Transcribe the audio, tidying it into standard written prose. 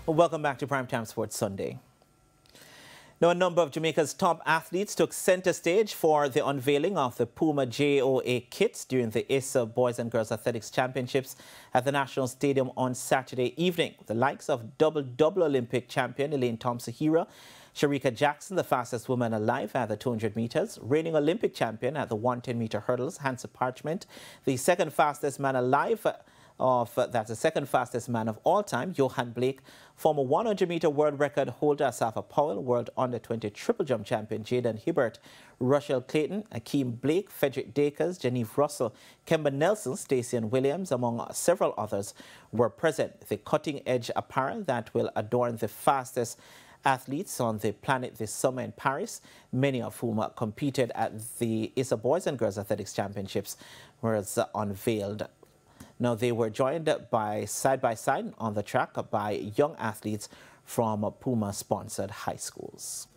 Well, welcome back to Primetime Sports Sunday. Now, a number of Jamaica's top athletes took center stage for the unveiling of the PUMA JOA kits during the ISA Boys and Girls Athletics Championships at the National Stadium on Saturday evening. The likes of double Olympic champion Elaine Thompson-Herah, Sharika Jackson, the fastest woman alive at the 200 meters, reigning Olympic champion at the 110-meter hurdles, Hansa Parchment, the second fastest man alive that's the second fastest man of all time, Johan Blake, former 100-meter world record holder Asafa Powell, world under-20 triple jump champion Jaden Hibbert, Rochelle Clayton, Akeem Blake, Frederick Dakers, Genevieve Russell, Kemba Nelson, Stacey and Williams, among several others, were present. The cutting-edge apparel that will adorn the fastest athletes on the planet this summer in Paris, many of whom competed at the ISA Boys and Girls Athletics Championships, was unveiled. Now, they were joined by side on the track by young athletes from PUMA-sponsored high schools.